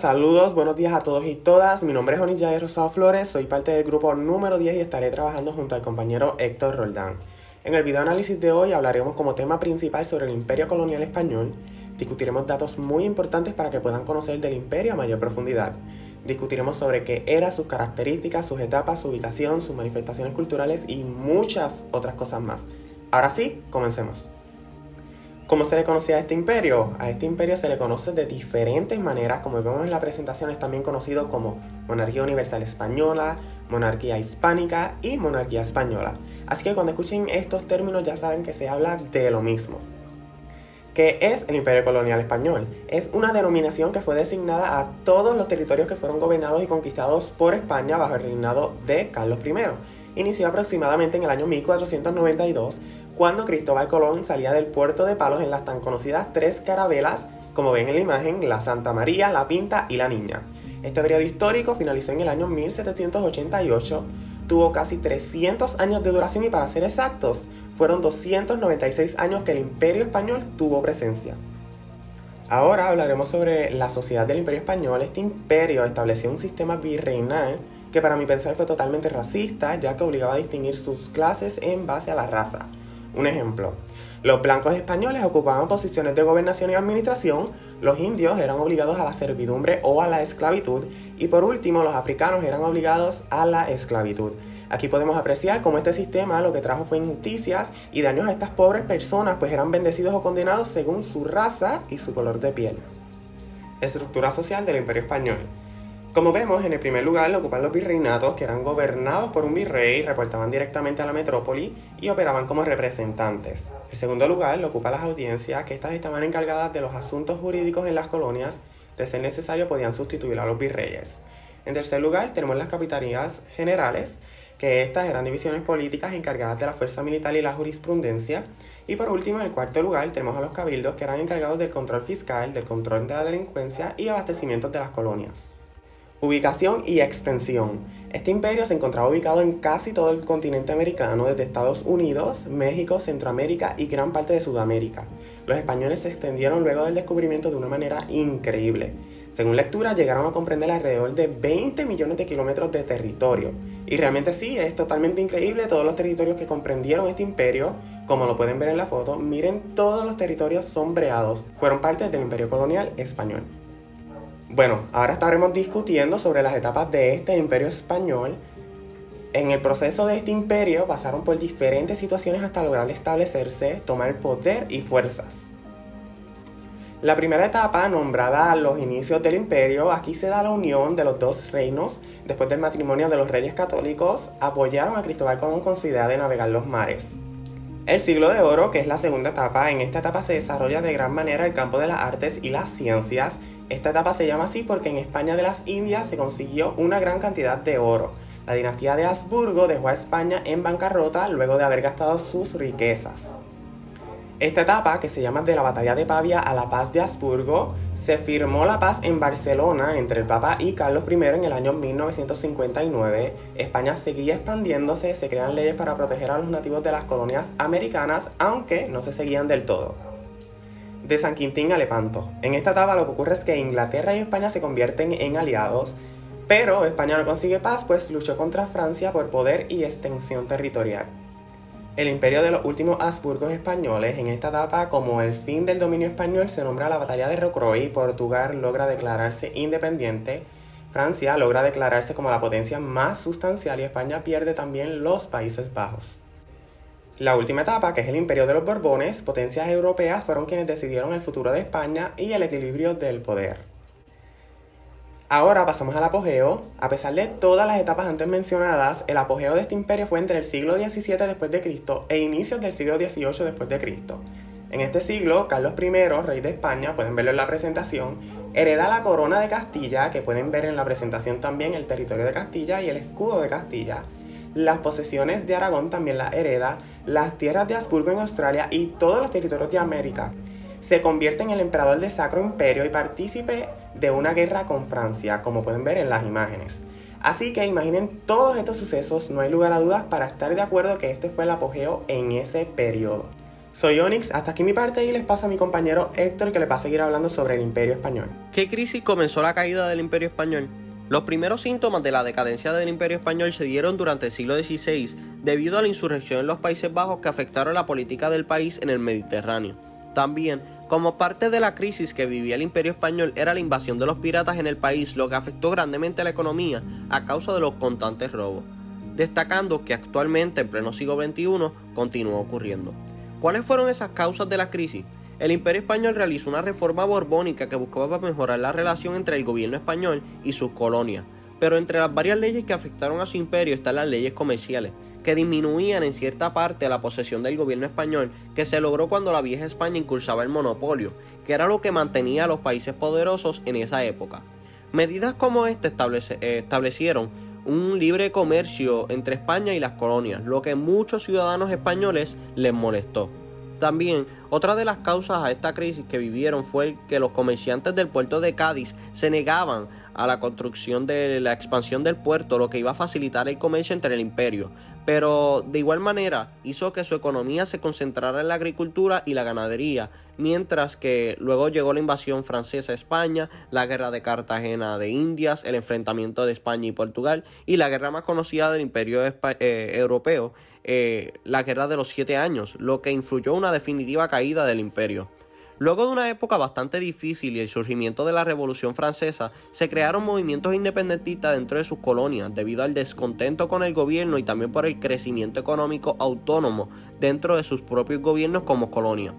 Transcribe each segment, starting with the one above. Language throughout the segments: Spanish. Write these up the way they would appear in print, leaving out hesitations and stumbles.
Saludos, buenos días a todos y todas. Mi nombre es Onilla Rosado Flores, soy parte del grupo número 10 y estaré trabajando junto al compañero Héctor Roldán. En el video análisis de hoy hablaremos como tema principal sobre el Imperio Colonial Español. Discutiremos datos muy importantes para que puedan conocer del imperio a mayor profundidad. Discutiremos sobre qué era, sus características, sus etapas, su ubicación, sus manifestaciones culturales y muchas otras cosas más. Ahora sí, comencemos. ¿Cómo se le conocía a este imperio? A este imperio se le conoce de diferentes maneras, como vemos en la presentación, es también conocido como Monarquía Universal Española, Monarquía Hispánica y Monarquía Española. Así que cuando escuchen estos términos ya saben que se habla de lo mismo. ¿Qué es el Imperio Colonial Español? Es una denominación que fue designada a todos los territorios que fueron gobernados y conquistados por España bajo el reinado de Carlos I. Inició aproximadamente en el año 1492, cuando Cristóbal Colón salía del puerto de Palos en las tan conocidas tres carabelas, como ven en la imagen, la Santa María, la Pinta y la Niña. Este periodo histórico finalizó en el año 1788, tuvo casi 300 años de duración y para ser exactos, fueron 296 años que el Imperio Español tuvo presencia. Ahora hablaremos sobre la sociedad del Imperio Español. Este imperio estableció un sistema virreinal que para mi pensar fue totalmente racista, ya que obligaba a distinguir sus clases en base a la raza. Un ejemplo, los blancos españoles ocupaban posiciones de gobernación y administración, los indios eran obligados a la servidumbre o a la esclavitud, y por último los africanos eran obligados a la esclavitud. Aquí podemos apreciar cómo este sistema lo que trajo fue injusticias y daños a estas pobres personas, pues eran bendecidos o condenados según su raza y su color de piel. Estructura social del Imperio Español. Como vemos, en el primer lugar lo ocupan los virreinatos, que eran gobernados por un virrey, reportaban directamente a la metrópoli y operaban como representantes. En segundo lugar lo ocupan las audiencias, que estas estaban encargadas de los asuntos jurídicos en las colonias, de ser necesario podían sustituir a los virreyes. En tercer lugar tenemos las capitanías generales, que estas eran divisiones políticas encargadas de la fuerza militar y la jurisprudencia. Y por último, en el cuarto lugar tenemos a los cabildos, que eran encargados del control fiscal, del control de la delincuencia y abastecimiento de las colonias. Ubicación y extensión. Este imperio se encontraba ubicado en casi todo el continente americano, desde Estados Unidos, México, Centroamérica y gran parte de Sudamérica. Los españoles se extendieron luego del descubrimiento de una manera increíble. Según lectura, llegaron a comprender alrededor de 20 millones de kilómetros de territorio. Y realmente sí, es totalmente increíble todos los territorios que comprendieron este imperio. Como lo pueden ver en la foto, miren, todos los territorios sombreados fueron parte del Imperio Colonial Español. Bueno, ahora estaremos discutiendo sobre las etapas de este imperio español. En el proceso de este imperio pasaron por diferentes situaciones hasta lograr establecerse, tomar poder y fuerzas. La primera etapa, nombrada a los inicios del imperio, aquí se da la unión de los dos reinos. Después del matrimonio de los reyes católicos, apoyaron a Cristóbal Colón con su idea de navegar los mares. El siglo de oro, que es la segunda etapa, en esta etapa se desarrolla de gran manera el campo de las artes y las ciencias. Esta etapa se llama así porque en España de las Indias se consiguió una gran cantidad de oro. La dinastía de Habsburgo dejó a España en bancarrota luego de haber gastado sus riquezas. Esta etapa, que se llama de la batalla de Pavia a la paz de Habsburgo, se firmó la paz en Barcelona entre el Papa y Carlos I en el año 1959. España seguía expandiéndose, se crean leyes para proteger a los nativos de las colonias americanas, aunque no se seguían del todo. De San Quintín a Lepanto. En esta etapa lo que ocurre es que Inglaterra y España se convierten en aliados, pero España no consigue paz, pues luchó contra Francia por poder y extensión territorial. El imperio de los últimos Habsburgos españoles. En esta etapa, como el fin del dominio español, se nombra la batalla de Rocroi. Portugal logra declararse independiente, Francia logra declararse como la potencia más sustancial y España pierde también los Países Bajos. La última etapa, que es el imperio de los Borbones, potencias europeas fueron quienes decidieron el futuro de España y el equilibrio del poder. Ahora pasamos al apogeo. A pesar de todas las etapas antes mencionadas, el apogeo de este imperio fue entre el siglo XVII después de Cristo e inicios del siglo XVIII después de Cristo. En este siglo, Carlos I, rey de España, pueden verlo en la presentación, hereda la corona de Castilla, que pueden ver en la presentación también el territorio de Castilla y el escudo de Castilla. Las posesiones de Aragón también las hereda, las tierras de Habsburgo en Australia y todos los territorios de América. Se convierte en el emperador del Sacro Imperio y partícipe de una guerra con Francia, como pueden ver en las imágenes. Así que imaginen todos estos sucesos, no hay lugar a dudas para estar de acuerdo que este fue el apogeo en ese periodo. Soy Onyx, hasta aquí mi parte y les paso a mi compañero Héctor que le va a seguir hablando sobre el Imperio Español. ¿Qué crisis comenzó la caída del Imperio Español? Los primeros síntomas de la decadencia del Imperio Español se dieron durante el siglo XVI debido a la insurrección en los Países Bajos que afectaron la política del país en el Mediterráneo. También, como parte de la crisis que vivía el Imperio Español era la invasión de los piratas en el país, lo que afectó grandemente a la economía a causa de los constantes robos, destacando que actualmente en pleno siglo XXI continúa ocurriendo. ¿Cuáles fueron esas causas de la crisis? El Imperio Español realizó una reforma borbónica que buscaba mejorar la relación entre el gobierno español y sus colonias, pero entre las varias leyes que afectaron a su imperio están las leyes comerciales, que disminuían en cierta parte la posesión del gobierno español que se logró cuando la vieja España incursaba el monopolio, que era lo que mantenía a los países poderosos en esa época. Medidas como esta establecieron un libre comercio entre España y las colonias, lo que a muchos ciudadanos españoles les molestó. También, otra de las causas a esta crisis que vivieron fue que los comerciantes del puerto de Cádiz se negaban a la construcción de la expansión del puerto, lo que iba a facilitar el comercio entre el imperio, pero de igual manera hizo que su economía se concentrara en la agricultura y la ganadería, mientras que luego llegó la invasión francesa a España, la guerra de Cartagena de Indias, el enfrentamiento de España y Portugal y la guerra más conocida del imperio europeo, la guerra de los 7 años, lo que influyó en una definitiva caída del imperio. Luego de una época bastante difícil y el surgimiento de la Revolución Francesa, se crearon movimientos independentistas dentro de sus colonias debido al descontento con el gobierno y también por el crecimiento económico autónomo dentro de sus propios gobiernos como colonia.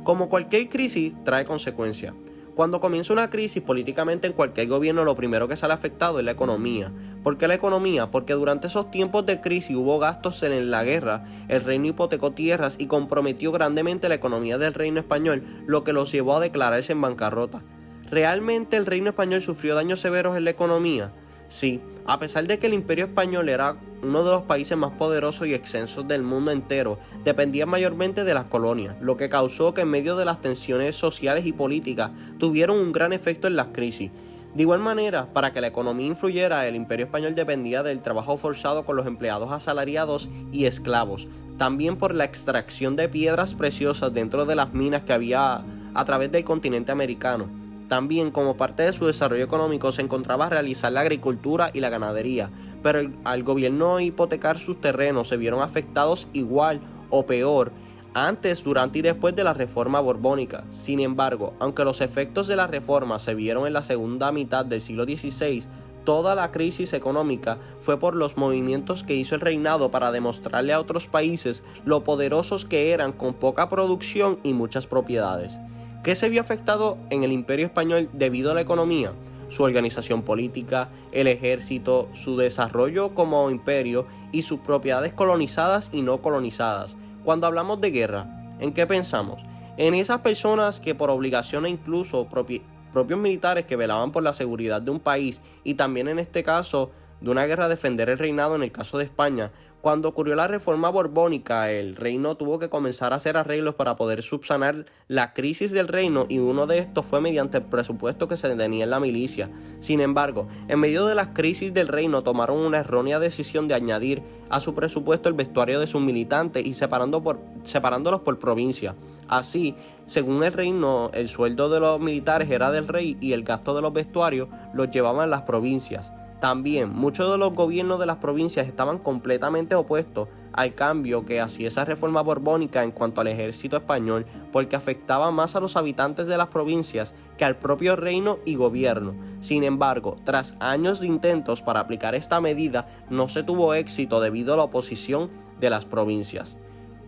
Como cualquier crisis, trae consecuencias. Cuando comienza una crisis políticamente en cualquier gobierno, lo primero que sale afectado es la economía. ¿Por qué la economía? Porque durante esos tiempos de crisis hubo gastos en la guerra, el reino hipotecó tierras y comprometió grandemente la economía del reino español, lo que los llevó a declararse en bancarrota. ¿Realmente el reino español sufrió daños severos en la economía? Sí, a pesar de que el Imperio Español era uno de los países más poderosos y extensos del mundo entero, dependía mayormente de las colonias, lo que causó que en medio de las tensiones sociales y políticas tuvieron un gran efecto en las crisis. De igual manera, para que la economía influyera, el Imperio Español dependía del trabajo forzado con los empleados asalariados y esclavos, también por la extracción de piedras preciosas dentro de las minas que había a través del continente americano. También, como parte de su desarrollo económico, se encontraba realizar la agricultura y la ganadería, pero al gobierno hipotecar sus terrenos se vieron afectados igual o peor antes, durante y después de la reforma borbónica. Sin embargo, aunque los efectos de la reforma se vieron en la segunda mitad del siglo XVI, toda la crisis económica fue por los movimientos que hizo el reinado para demostrarle a otros países lo poderosos que eran con poca producción y muchas propiedades. ¿Qué se vio afectado en el Imperio Español debido a la economía? Su organización política, el ejército, su desarrollo como imperio y sus propiedades colonizadas y no colonizadas. Cuando hablamos de guerra, ¿en qué pensamos? En esas personas que por obligación e incluso propios militares que velaban por la seguridad de un país y también en este caso de una guerra a defender el reinado en el caso de España. Cuando ocurrió la reforma borbónica, el reino tuvo que comenzar a hacer arreglos para poder subsanar la crisis del reino y uno de estos fue mediante el presupuesto que se tenía en la milicia. Sin embargo, en medio de las crisis del reino tomaron una errónea decisión de añadir a su presupuesto el vestuario de sus militantes y separándolos por provincia. Así, según el reino, el sueldo de los militares era del rey y el gasto de los vestuarios los llevaban las provincias. También, muchos de los gobiernos de las provincias estaban completamente opuestos al cambio que hacía esa reforma borbónica en cuanto al ejército español, porque afectaba más a los habitantes de las provincias que al propio reino y gobierno. Sin embargo, tras años de intentos para aplicar esta medida, no se tuvo éxito debido a la oposición de las provincias.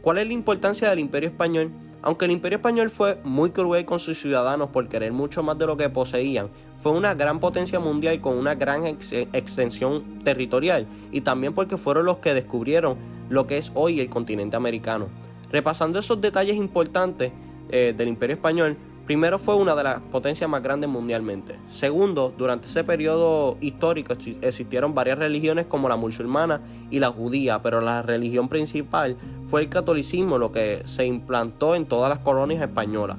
¿Cuál es la importancia del Imperio Español? Aunque el Imperio Español fue muy cruel con sus ciudadanos por querer mucho más de lo que poseían, fue una gran potencia mundial con una gran extensión territorial y también porque fueron los que descubrieron lo que es hoy el continente americano. Repasando esos detalles importantes del Imperio Español, primero fue una de las potencias más grandes mundialmente. Segundo, durante ese periodo histórico existieron varias religiones como la musulmana y la judía, pero la religión principal fue el catolicismo, lo que se implantó en todas las colonias españolas.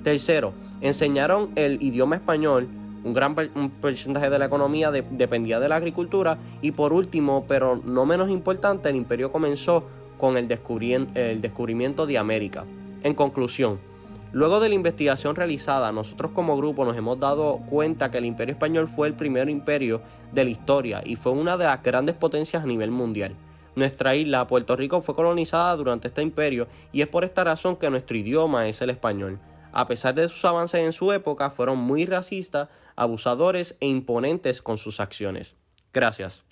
Tercero, enseñaron el idioma español. Un porcentaje de la economía dependía de la agricultura. Y por último, pero no menos importante, el imperio comenzó con el descubrimiento de América. En conclusión, luego de la investigación realizada, nosotros como grupo nos hemos dado cuenta que el Imperio Español fue el primer imperio de la historia y fue una de las grandes potencias a nivel mundial. Nuestra isla, Puerto Rico, fue colonizada durante este imperio y es por esta razón que nuestro idioma es el español. A pesar de sus avances en su época, fueron muy racistas, abusadores e imponentes con sus acciones. Gracias.